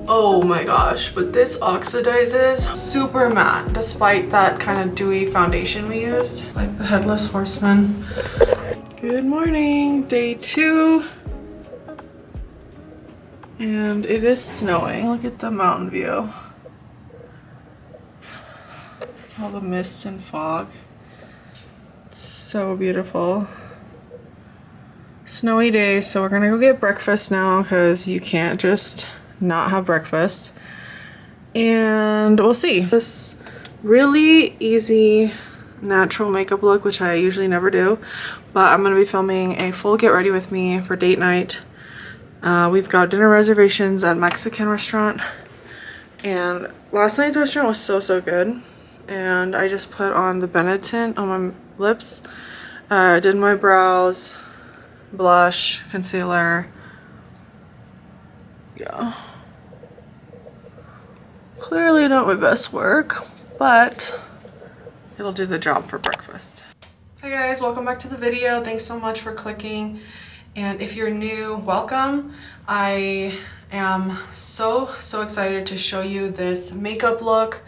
Oh my gosh, but this oxidizes super matte despite that kind of dewy foundation we used. Like the Headless Horseman. Good morning, day 2. And it is snowing. Look at the mountain view. It's all the mist and fog. It's so beautiful. Snowy day, so we're gonna go get breakfast now because you can't just not have breakfast. And we'll see. This really easy natural makeup look, which I usually never do, but I'm gonna be filming a full get ready with me for date night. We've got dinner reservations at a Mexican restaurant, and last night's restaurant was so good. And I just put on the Benetint on my lips, did my brows, blush, concealer. Yeah, clearly not my best work, but it'll do the job for breakfast. Hi guys, welcome back to the video. Thanks so much for clicking, and if you're new, welcome. I am so excited to show you this makeup look.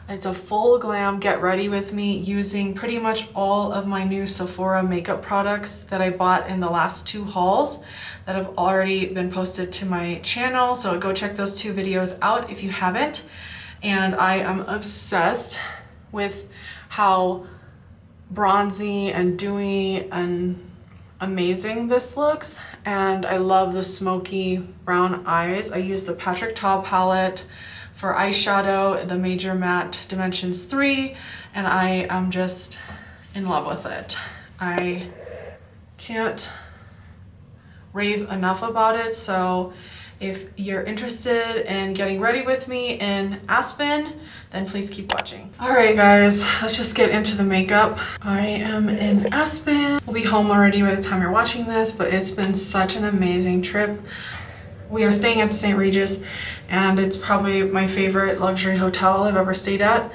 It's a full glam get ready with me using pretty much all of my new Sephora makeup products that I bought in the last 2 hauls that have already been posted to my channel. So go check those 2 videos out if you haven't. And I am obsessed with how bronzy and dewy and amazing this looks. And I love the smoky brown eyes. I use the Patrick Ta palette for eyeshadow, the Major Matte Dimensions 3, and I am just in love with it. I can't rave enough about it. So if you're interested in getting ready with me in Aspen, then please keep watching. All right guys, let's just get into the makeup. I am in Aspen. We'll be home already by the time you're watching this, but it's been such an amazing trip. We are staying at the St. Regis, and it's probably my favorite luxury hotel I've ever stayed at.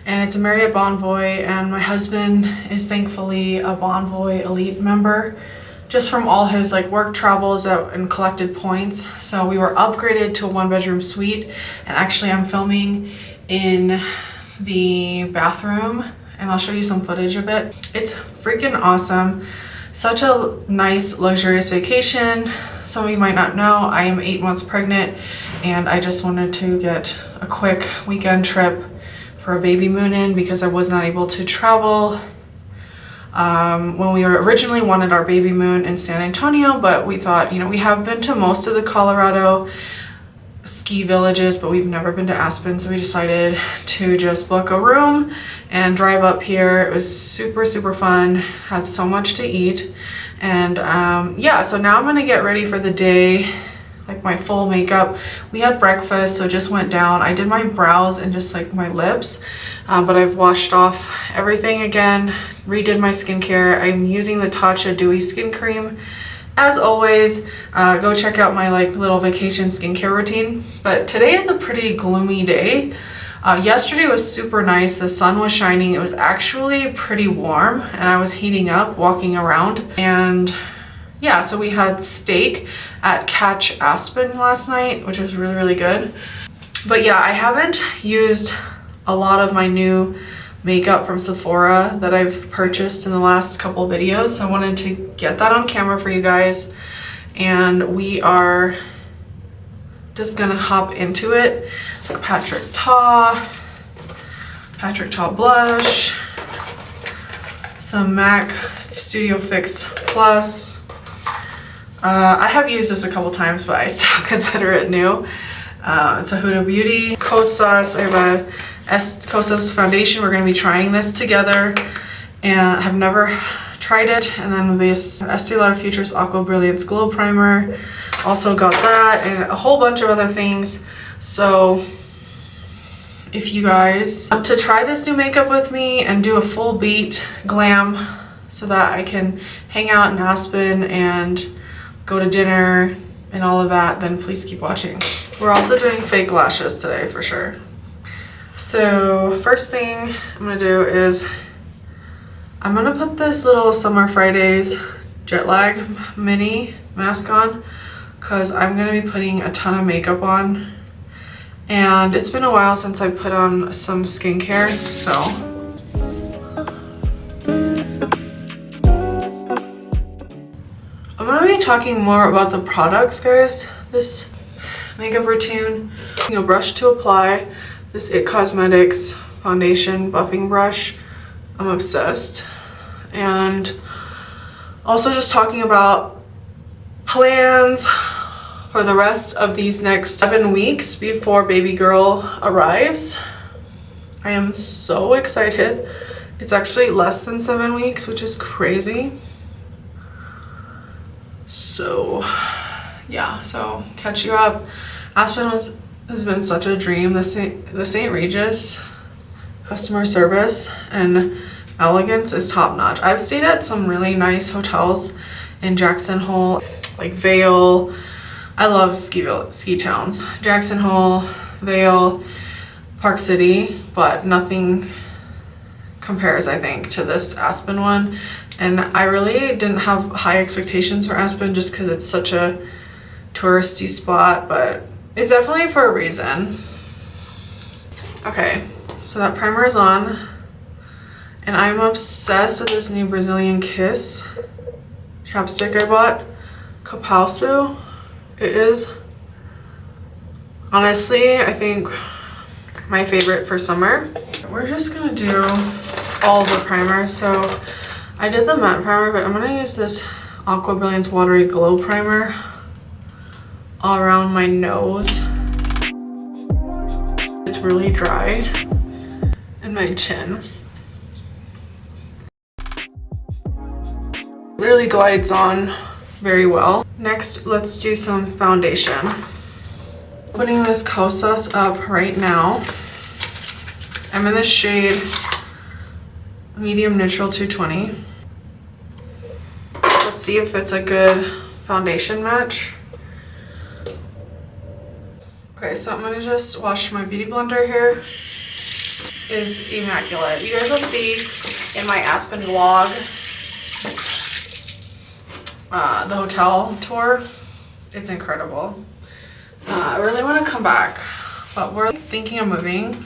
And it's a Marriott Bonvoy, and my husband is thankfully a Bonvoy Elite member, just from all his like work travels and collected points. So we were upgraded to a 1-bedroom suite, and actually I'm filming in the bathroom, and I'll show you some footage of it. It's freaking awesome. Such a nice, luxurious vacation. Some of you might not know, I am 8 months pregnant, and I just wanted to get a quick weekend trip for a baby moon in because I was not able to travel when we originally wanted our baby moon in San Antonio, but we thought, you know, we have been to most of the Colorado ski villages, but we've never been to Aspen, so we decided to just book a room and drive up here. It was super fun, had so much to eat, and yeah, so now I'm gonna get ready for the day, like my full makeup. We had breakfast, so just went down. I did my brows and just like my lips, but I've washed off everything again, redid my skincare. I'm using the Tatcha Dewy Skin Cream. As always, go check out my like little vacation skincare routine. But today is a pretty gloomy day. Yesterday was super nice. The sun was shining. It was actually pretty warm, and I was heating up walking around. And yeah, so we had steak at Catch Aspen last night, which was really good. But yeah, I haven't used a lot of my new makeup from Sephora that I've purchased in the last couple videos, so I wanted to get that on camera for you guys. And we are just gonna hop into it. Like Patrick Ta blush, some MAC Studio Fix Plus. I have used this a couple times, but I still consider it new. It's a Huda Beauty Kosas. I have a Kosas foundation. We're going to be trying this together, and I have never tried it. And then this Estee Lauder Futures Aqua Brilliance Glow Primer. Also got that, and a whole bunch of other things. So if you guys want to try this new makeup with me and do a full beat glam so that I can hang out in Aspen and go to dinner and all of that, then please keep watching. We're also doing fake lashes today for sure. So first thing I'm gonna do is I'm gonna put this little Summer Fridays jet lag mini mask on because I'm gonna be putting a ton of makeup on, And it's been a while since I put on some skincare, so I'm gonna be talking more about the products, guys. This makeup routine, brush to apply, this IT Cosmetics foundation buffing brush. I'm obsessed. And also just talking about plans for the rest of these next 7 weeks before baby girl arrives. I am so excited. It's actually less than 7 weeks, which is crazy. So yeah, so catch you up. Aspen has been such a dream. The St. Regis customer service and elegance is top notch. I've stayed at some really nice hotels in Jackson Hole, like Vail. I love ski towns. Jackson Hole, Vail, Park City, but nothing compares, I think, to this Aspen one. And I really didn't have high expectations for Aspen just because it's such a touristy spot, but it's definitely for a reason. Okay, so that primer is on, and I'm obsessed with this new Brazilian Kiss chapstick I bought, Capalso. It is honestly, I think, my favorite for summer. We're just gonna do all the primers. So I did the matte primer, but I'm gonna use this Aqua Brilliance Watery Glow Primer all around my nose. It's really dry, and my chin. Really glides on very well. Next, let's do some foundation. Putting this Kosas up right now. I'm in the shade Medium Neutral 220. Let's see if it's a good foundation match. Okay, so I'm gonna just wash my beauty blender here. Is immaculate. You guys will see in my Aspen vlog the hotel tour. It's incredible. I really want to come back, but we're thinking of moving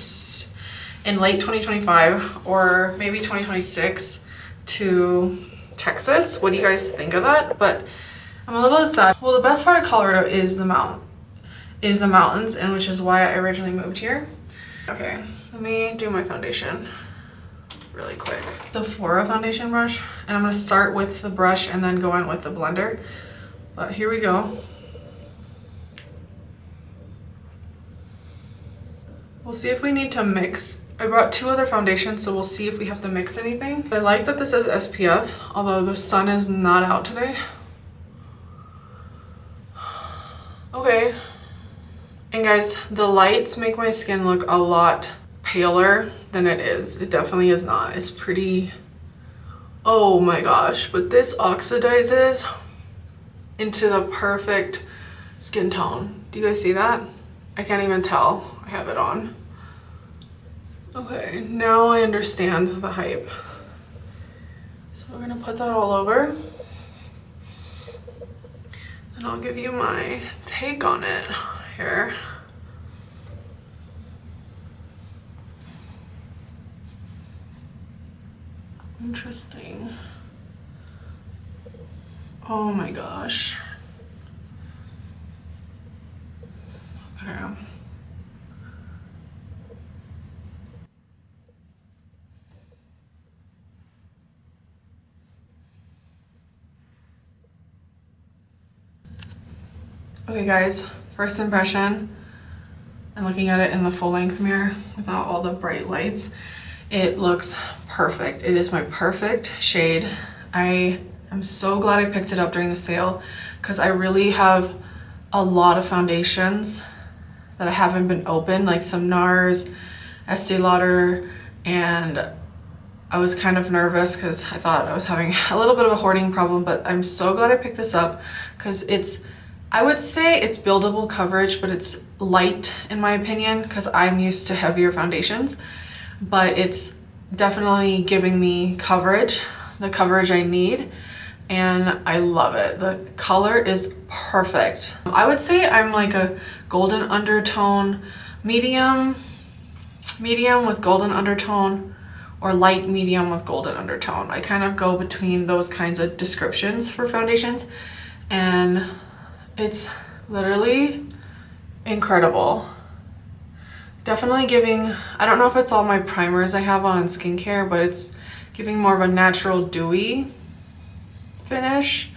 in late 2025 or maybe 2026 to Texas. What do you guys think of that? But I'm a little sad. Well, the best part of Colorado is the mountains, and which is why I originally moved here. Okay, let me do my foundation really quick. Sephora foundation brush, and I'm gonna start with the brush and then go in with the blender. But here we go. We'll see if we need to mix. I brought 2 other foundations, so we'll see if we have to mix anything. I like that this says SPF, although the sun is not out today. Okay. And guys, the lights make my skin look a lot paler than it is. It definitely is not. It's pretty, oh my gosh, but this oxidizes into the perfect skin tone. Do you guys see that? I can't even tell I have it on. Okay, now I understand the hype. So we're gonna put that all over, and I'll give you my take on it here. Interesting. Oh my gosh. Okay. Okay guys, first impression, and looking at it in the full length mirror without all the bright lights, it looks perfect. It is my perfect shade. I am so glad I picked it up during the sale because I really have a lot of foundations that I haven't been opened, like some NARS, Estee Lauder, and I was kind of nervous because I thought I was having a little bit of a hoarding problem, but I'm so glad I picked this up because it's, I would say it's buildable coverage, but it's light in my opinion because I'm used to heavier foundations, but it's definitely giving me coverage, the coverage I need, and I love it. The color is perfect. I would say I'm like a golden undertone medium with golden undertone, or light medium with golden undertone. I kind of go between those kinds of descriptions for foundations, and it's literally incredible. Definitely giving, I don't know if it's all my primers I have on in skincare, but it's giving more of a natural dewy finish.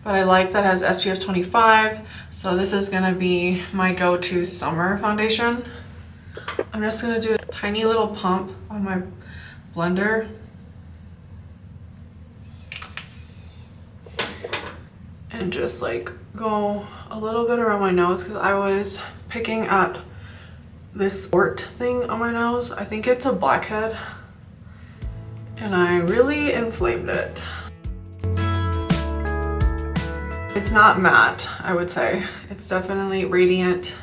But I like that it has SPF 25, so this is gonna be my go-to summer foundation. I'm just gonna do a tiny little pump on my blender. And just like go a little bit around my nose, because I was picking at this wart thing on my nose. I think it's a blackhead, and I really inflamed it. It's not matte, I would say. It's definitely radiant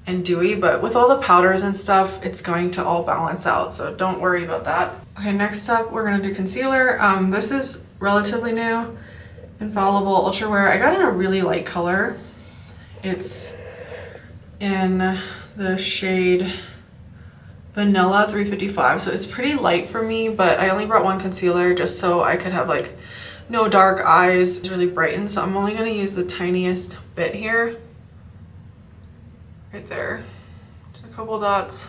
and dewy, but with all the powders and stuff, it's going to all balance out, so don't worry about that. Okay, next up, we're gonna do concealer. This is relatively new, Infallible Ultra Wear. I got it in a really light color. It's in the shade Vanilla 355, so it's pretty light for me, but I only brought one concealer just so I could have like no dark eyes. It's really brightened, so I'm only gonna use the tiniest bit here. Right there. Just a couple dots.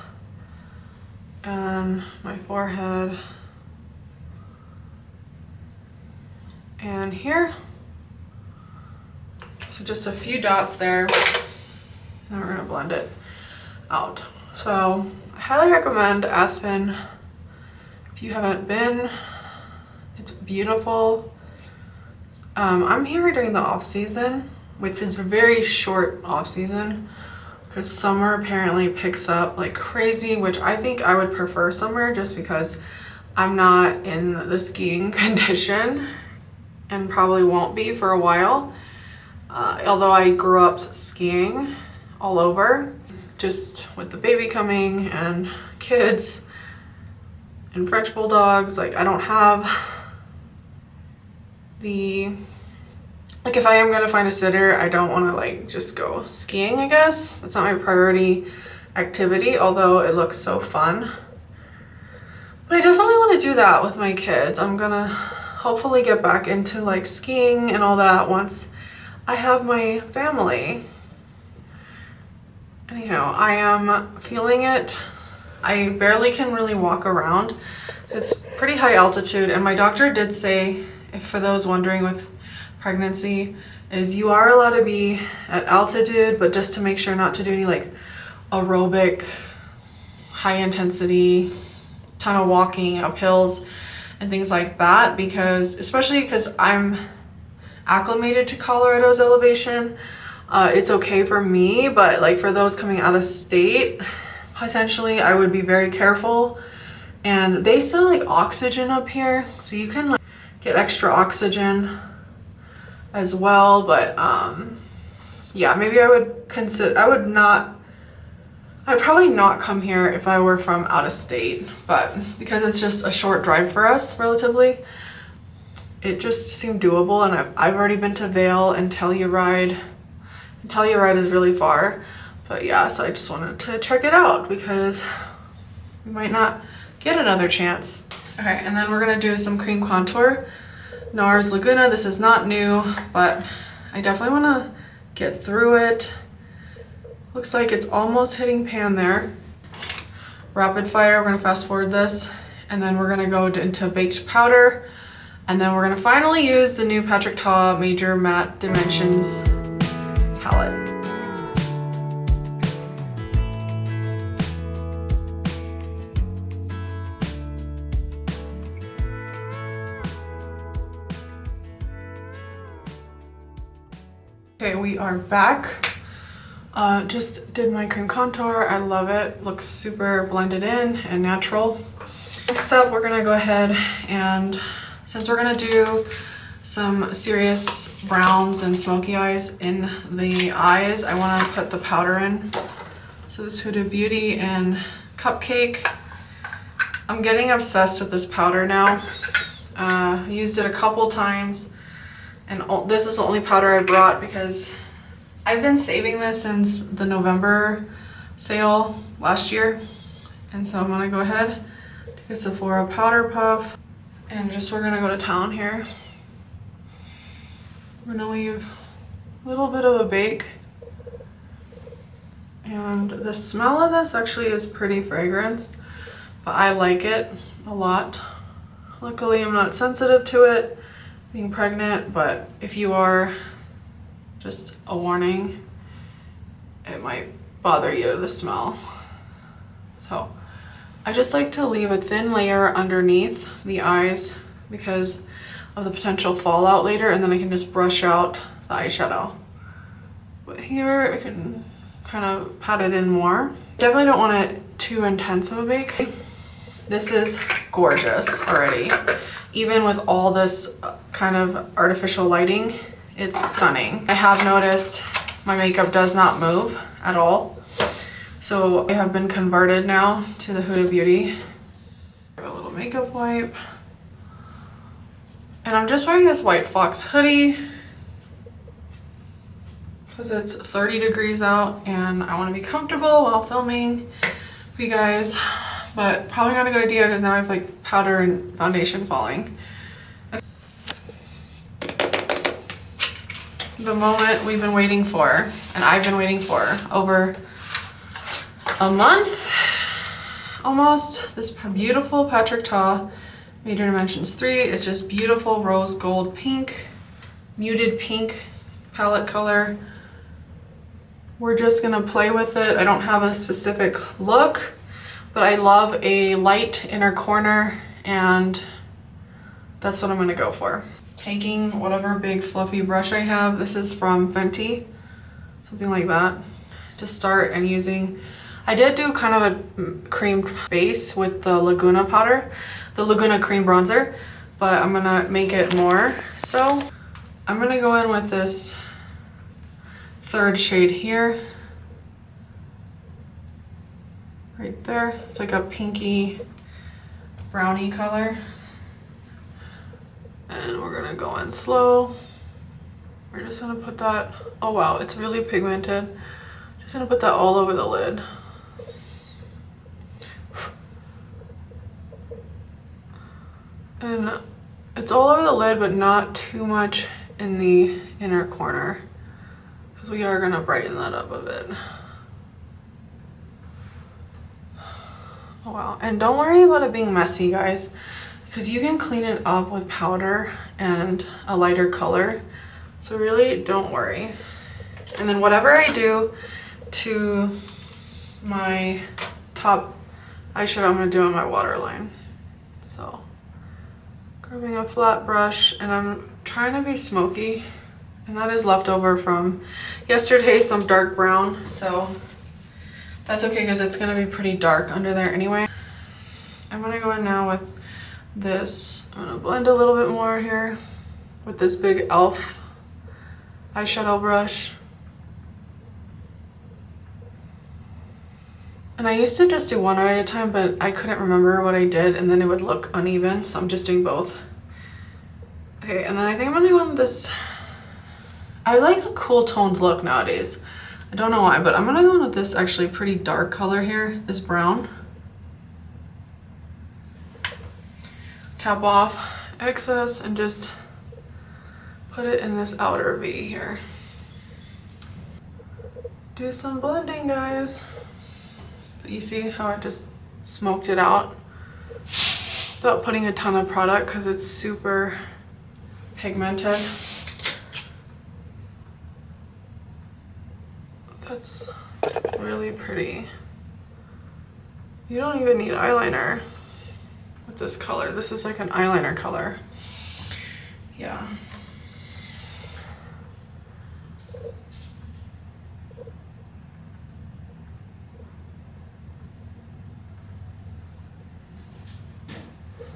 And my forehead. And here. So just a few dots there. And we're gonna blend it out. So I highly recommend Aspen. If you haven't been, it's beautiful. I'm here during the off season, which is a very short off season, because summer apparently picks up like crazy, which I think I would prefer summer just because I'm not in the skiing condition and probably won't be for a while. Although I grew up skiing all over, just with the baby coming and kids and French bulldogs, like I don't have the, like if I am gonna find a sitter, I don't wanna like just go skiing, I guess. That's not my priority activity, although it looks so fun. But I definitely wanna do that with my kids. I'm gonna hopefully get back into like skiing and all that once I have my family. Anyhow, I am feeling it. I barely can really walk around. It's pretty high altitude, and my doctor did say, if for those wondering with pregnancy, is you are allowed to be at altitude, but just to make sure not to do any like aerobic, high intensity, ton of walking up hills and things like that, because especially because I'm acclimated to Colorado's elevation, it's okay for me, but like for those coming out of state, potentially I would be very careful. And they sell like oxygen up here, so you can like get extra oxygen as well. But yeah, maybe I would consider, I'd probably not come here if I were from out of state, but because it's just a short drive for us relatively, it just seemed doable. And I've already been to Vail and Telluride. Telluride is really far, but yeah, so I just wanted to check it out because we might not get another chance. Okay, and then we're gonna do some cream contour. NARS Laguna, this is not new, but I definitely wanna get through it. Looks like it's almost hitting pan there. Rapid fire, we're gonna fast forward this, and then we're gonna go into baked powder, and then we're gonna finally use the new Patrick Ta Major Matte Dimensions palette. Okay, we are back. Just did my cream contour. I love it. Looks super blended in and natural. Next up, we're gonna go ahead and, since we're gonna do some serious browns and smoky eyes in the eyes, I wanna put the powder in. So this Huda Beauty and Cupcake. I'm getting obsessed with this powder now. I used it a couple times, and this is the only powder I brought because I've been saving this since the November sale last year. And so I'm gonna go ahead, take a Sephora powder puff, and we're gonna go to town here. We're gonna leave a little bit of a bake. And the smell of this actually is pretty fragrance, but I like it a lot. Luckily, I'm not sensitive to it being pregnant, but if you are, just a warning, it might bother you, the smell. So I just like to leave a thin layer underneath the eyes because of the potential fallout later, and then I can just brush out the eyeshadow. But here I can kind of pat it in more. Definitely don't want it too intense of a bake. This is gorgeous already. Even with all this kind of artificial lighting, it's stunning. I have noticed my makeup does not move at all. So I have been converted now to the Huda Beauty. A little makeup wipe. And I'm just wearing this white fox hoodie because it's 30 degrees out and I want to be comfortable while filming for you guys, but probably not a good idea because now I have like powder and foundation falling. The moment we've been waiting for, and I've been waiting for over a month almost. This beautiful Patrick Ta Major Dimensions 3. It's just beautiful rose gold pink, muted pink palette color. We're just gonna play with it. I don't have a specific look, but I love a light inner corner, and that's what I'm gonna go for. Taking whatever big fluffy brush I have, this is from Fenty, something like that, to start, and using, I did do kind of a cream base with the Laguna powder, the Laguna cream bronzer, but I'm gonna make it more. So I'm gonna go in with this third shade here, right there. It's like a pinky brownie color. And we're gonna go in slow. We're just gonna put that, oh wow, it's really pigmented. Just gonna put that all over the lid. And it's all over the lid, but not too much in the inner corner, because we are gonna brighten that up a bit. Oh wow, and don't worry about it being messy, guys, because you can clean it up with powder and a lighter color. So really don't worry. And then whatever I do to my top eyeshadow, I'm gonna do on my waterline. So grabbing a flat brush, and I'm trying to be smoky, and that is leftover from yesterday, some dark brown. So that's okay because it's gonna be pretty dark under there anyway. I'm gonna go in now with this. I'm gonna blend a little bit more here with this big e.l.f. eyeshadow brush. And I used to just do one at a time, but I couldn't remember what I did and then it would look uneven, so I'm just doing both. Okay, and then I think I'm gonna go in this, I like a cool toned look nowadays. I don't know why, but I'm gonna go in with this actually pretty dark color here, this brown. Tap off excess and just put it in this outer V here. Do some blending, guys. You see how I just smoked it out without putting a ton of product because it's super pigmented. That's really pretty. You don't even need eyeliner with this color. This is like an eyeliner color. Yeah.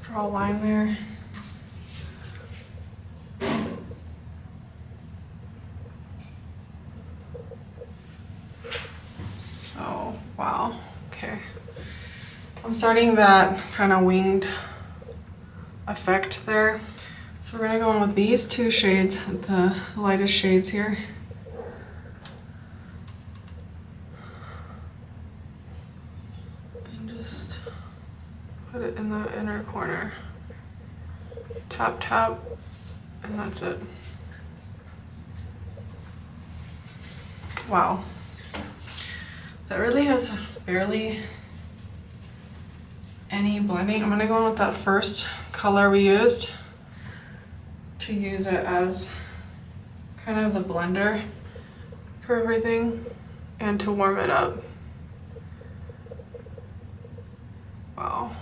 Draw a line there. So, wow, okay. I'm starting that kind of winged effect there. So we're gonna go in with these two shades, the lightest shades here. Put it in the inner corner. Tap, tap, and that's it. Wow. That really has barely any blending. I'm gonna go in with that first color we used to use it as kind of the blender for everything and to warm it up. Wow.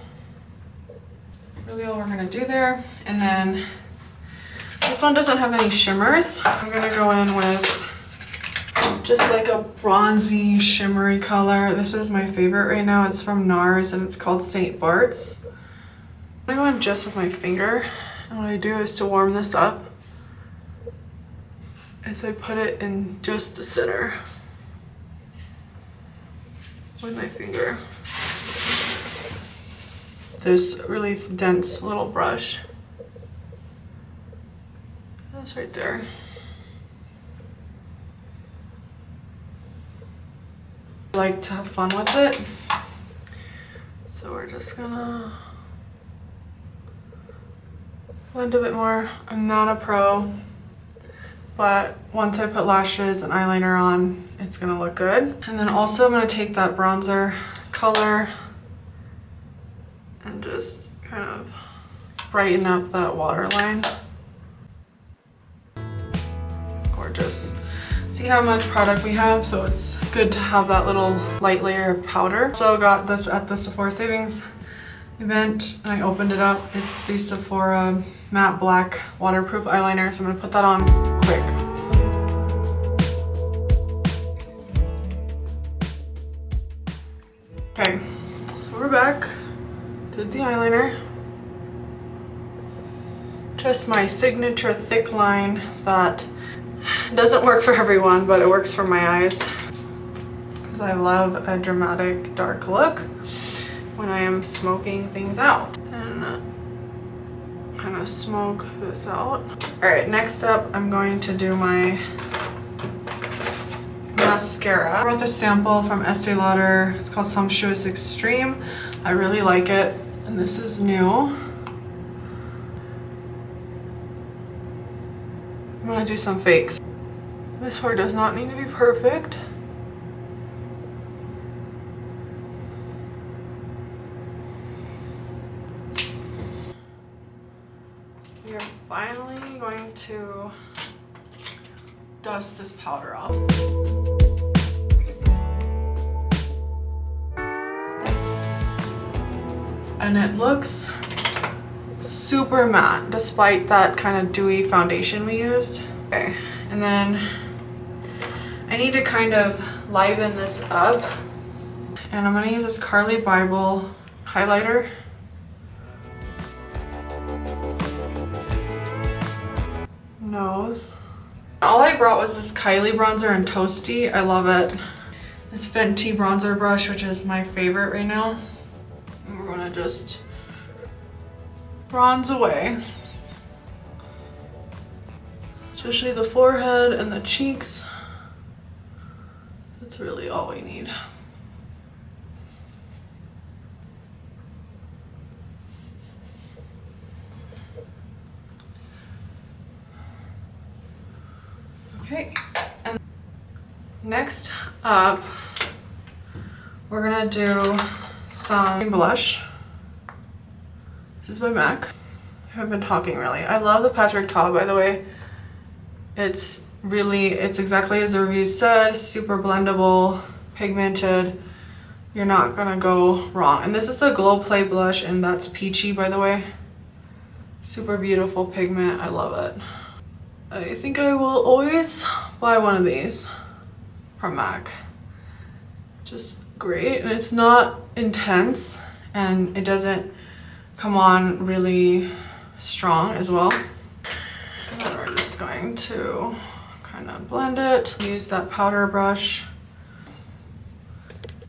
Really all we're gonna do there. And then this one doesn't have any shimmers. I'm gonna go in with just like a bronzy shimmery color. This is my favorite right now. It's from NARS and it's called St. Bart's. I'm gonna go in just with my finger. And what I do is to warm this up is I put it in just the center with my finger. This really dense little brush. That's right there. I like to have fun with it. So we're just gonna blend a bit more. I'm not a pro, but once I put lashes and eyeliner on, it's gonna look good. And then also I'm gonna take that bronzer color and just kind of brighten up that waterline. Gorgeous. See how much product we have, so it's good to have that little light layer of powder. So got this at the Sephora Savings event and I opened it up. It's the Sephora matte black waterproof eyeliner, so I'm gonna put that on quick. Okay, so we're back. Did the eyeliner. Just my signature thick line that doesn't work for everyone, but it works for my eyes because I love a dramatic dark look when I am smoking things out. And kind of smoke this out. All right, next up I'm going to do my mascara. I brought this sample from Estee Lauder. It's called Sumptuous Extreme. I really like it, and this is new. I'm gonna do some fakes. This part does not need to be perfect. We are finally going to dust this powder off. And it looks super matte despite that kind of dewy foundation we used. Okay, and then I need to kind of liven this up. And I'm gonna use this Carly Bible highlighter. Nose. All I brought was this Kylie bronzer in Toasty. I love it. This Fenty bronzer brush, which is my favorite right now. And we're gonna just bronze away. Especially the forehead and the cheeks. That's really all we need. Okay, and next up, we're gonna do some blush. This is by MAC. I've been talking really. I love the Patrick Ta, by the way. It's exactly as the review said, super blendable, pigmented. You're not gonna go wrong. And this is the Glow Play blush, and that's peachy, by the way. Super beautiful pigment, I love it. I think I will always buy one of these from MAC. Just great, and it's not intense, and it doesn't come on really strong as well. And then we're just going to kind of blend it. Use that powder brush.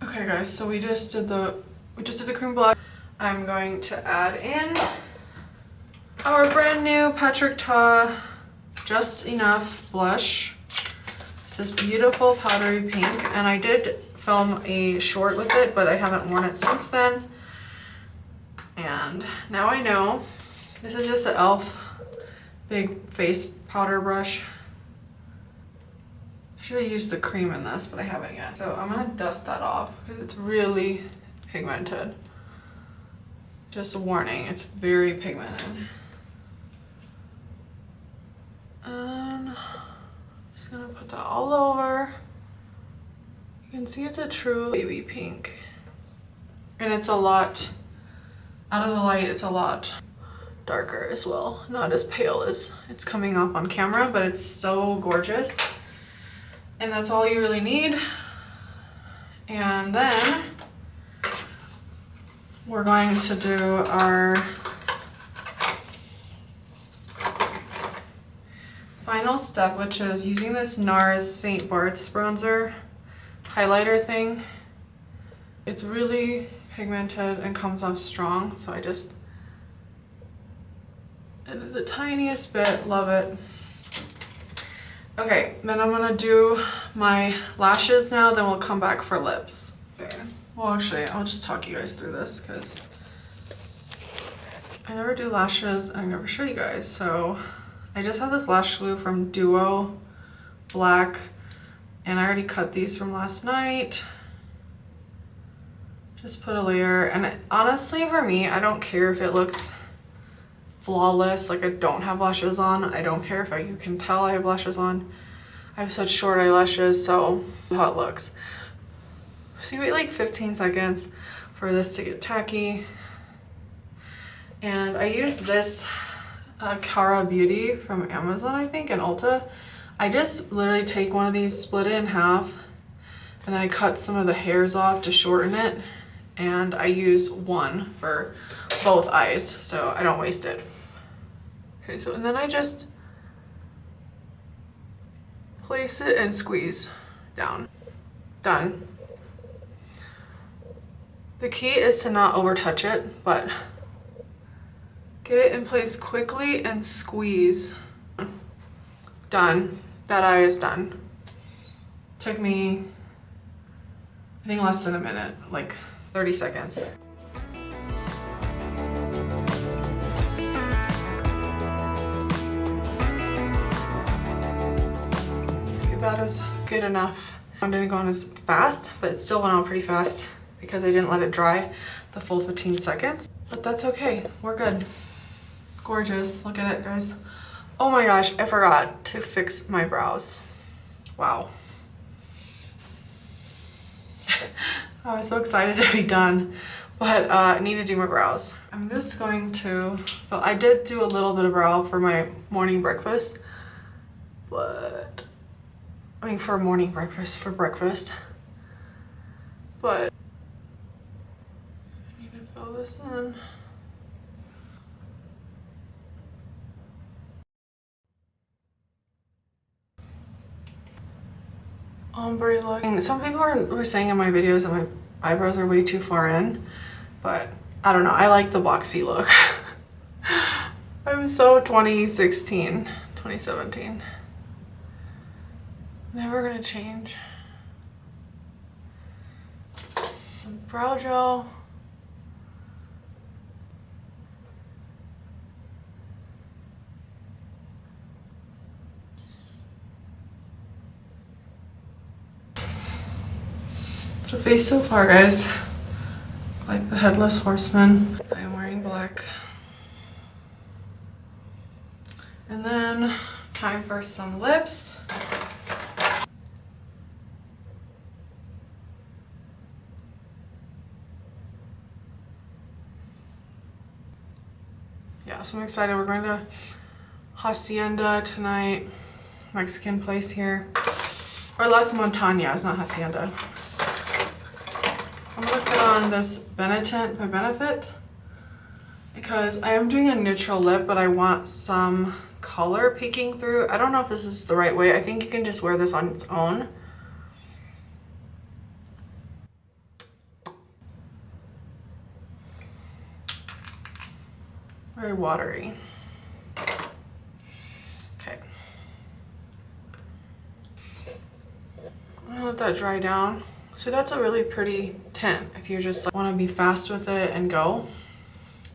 Okay guys, so we just did the cream blush. I'm going to add in our brand new Patrick Ta Just Enough blush. This is beautiful powdery pink, and I did film a short with it, but I haven't worn it since then. And now I know this is just an e.l.f. big face powder brush. I should have used the cream in this, but I haven't yet. So I'm gonna dust that off because it's really pigmented. Just a warning, it's very pigmented. And I'm just gonna put that all over. You can see it's a true baby pink. And it's a lot, out of the light, it's a lot darker as well. Not as pale as it's coming off on camera, but it's so gorgeous. And that's all you really need. And then we're going to do our final step, which is using this NARS St. Bart's bronzer highlighter thing. It's really pigmented and comes off strong, so I just did the tiniest bit. Love it. Okay, then I'm gonna do my lashes now, then we'll come back for lips. Okay. Well, actually, I'll just talk you guys through this because I never do lashes and I never show you guys. So I just have this lash glue from Duo Black, and I already cut these from last night. Just put a layer, and honestly for me, I don't care if it looks flawless, like I don't have lashes on. I don't care if you can tell I have lashes on. I have such short eyelashes, so how it looks. So you wait like 15 seconds for this to get tacky. And I use this Cara Beauty from Amazon, I think, and Ulta. I just literally take one of these, split it in half, and then I cut some of the hairs off to shorten it. And I use one for both eyes, so I don't waste it. Okay, so and then I just place it and squeeze down. Done. The key is to not over touch it, but get it in place quickly and squeeze. Done. That eye is done. Took me, I think, less than a minute, like 30 seconds. Okay, that is good enough. I didn't go on as fast, but it still went on pretty fast because I didn't let it dry the full 15 seconds. But that's okay, we're good. Gorgeous, look at it, guys. Oh my gosh, I forgot to fix my brows. Wow. I was so excited to be done, but I need to do my brows. I'm just going to, well, I did do a little bit of brow for my morning breakfast, but, I mean for breakfast, but I need to fill this in. Ombre look. Some people were saying in my videos that my eyebrows are way too far in, but I don't know. I like the boxy look. I'm so 2016, 2017. Never gonna change. Some brow gel. So face so far, guys, like the headless horseman. I am wearing black. And then time for some lips. Yeah, so I'm excited. We're going to Hacienda tonight, Mexican place here. Or Las Montañas, it's not Hacienda. I'm gonna put on this Benetint by Benefit because I am doing a neutral lip, but I want some color peeking through. I don't know if this is the right way. I think you can just wear this on its own. Very watery. Okay. I'm gonna let that dry down. So that's a really pretty tint if you just want to be fast with it and go.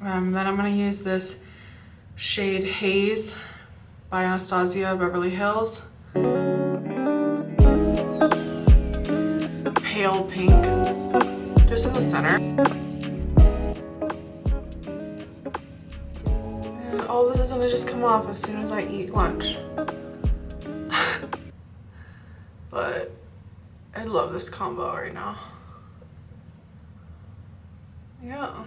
Then I'm gonna use this shade Haze by Anastasia Beverly Hills. Pale pink, just in the center. And all this is gonna just come off as soon as I eat lunch. But I love this combo right now. Yeah.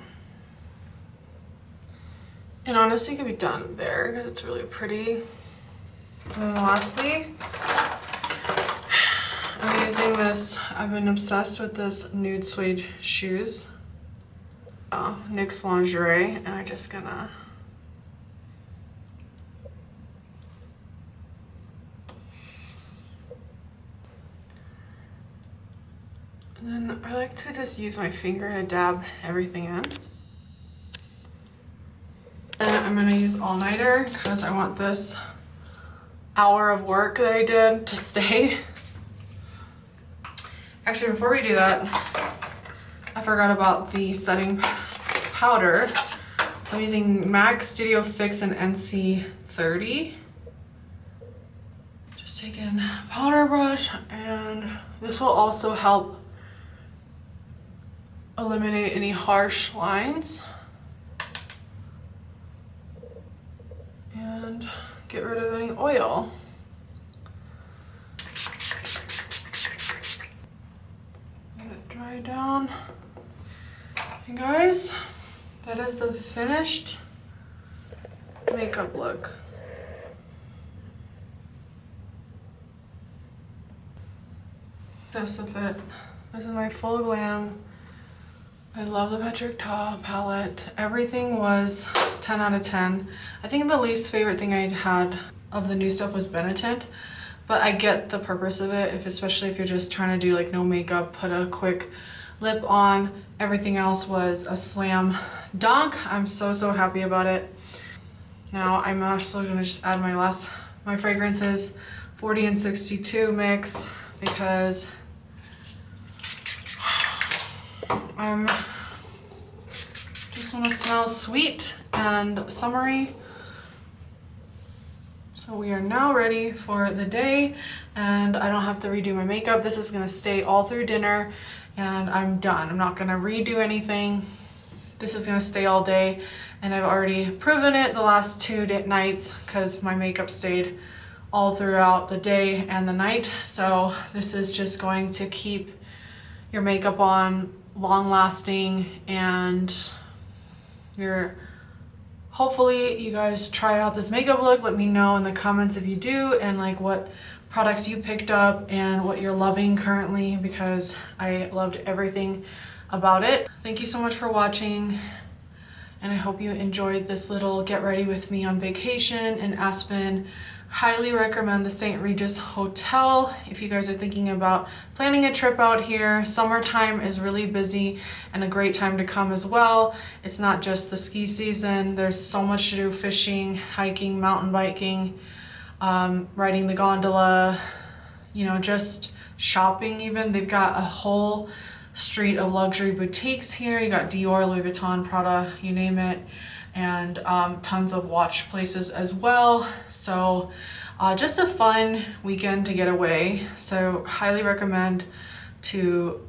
And honestly, it could be done there because it's really pretty. And then lastly, I'm using this, I've been obsessed with this nude suede shoes. NYX Lingerie, and I'm just gonna and then I like to just use my finger to dab everything in. And I'm gonna use All Nighter because I want this hour of work that I did to stay. Actually, before we do that, I forgot about the setting powder. So I'm using MAC Studio Fix and NC30. Just taking a powder brush, and this will also help eliminate any harsh lines. And get rid of any oil. Let it dry down. And guys, that is the finished makeup look. This is it. This is my full glam. I love the Patrick Ta palette. Everything was 10 out of 10. I think the least favorite thing I had of the new stuff was Benetint, but I get the purpose of it, especially if you're just trying to do like no makeup, put a quick lip on. Everything else was a slam dunk. I'm so happy about it. Now I'm actually gonna just add my fragrances, 40 and 62 mix, because I'm just want to smell sweet and summery. So we are now ready for the day, and I don't have to redo my makeup. This is gonna stay all through dinner, and I'm done. I'm not gonna redo anything. This is gonna stay all day, and I've already proven it the last 2 nights because my makeup stayed all throughout the day and the night. So this is just going to keep your makeup on long lasting, and hopefully you guys try out this makeup look. Let me know in the comments if you do, and like what products you picked up and what you're loving currently, because I loved everything about it. Thank you so much for watching, and I hope you enjoyed this little get ready with me on vacation in Aspen. Highly recommend the St. Regis Hotel if you guys are thinking about planning a trip out here. Summertime is really busy and a great time to come as well. It's not just the ski season. There's so much to do: fishing, hiking, mountain biking, riding the gondola, you know, just shopping even. They've got a whole street of luxury boutiques here. You got Dior, Louis Vuitton, Prada, you name it. And tons of watch places as well. So just a fun weekend to get away. So highly recommend to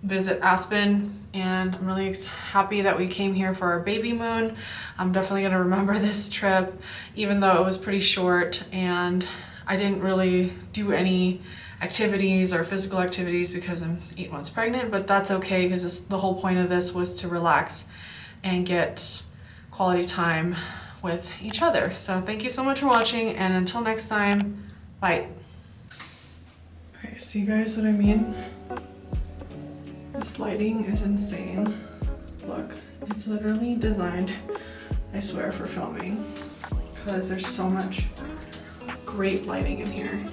visit Aspen, and I'm really happy that we came here for our baby moon. I'm definitely gonna remember this trip, even though it was pretty short and I didn't really do any activities or physical activities because I'm 8 months pregnant, but that's okay, because the whole point of this was to relax and get quality time with each other. So thank you so much for watching, and until next time, bye. Alright, see you guys what I mean? This lighting is insane. Look, it's literally designed, I swear, for filming, because there's so much great lighting in here.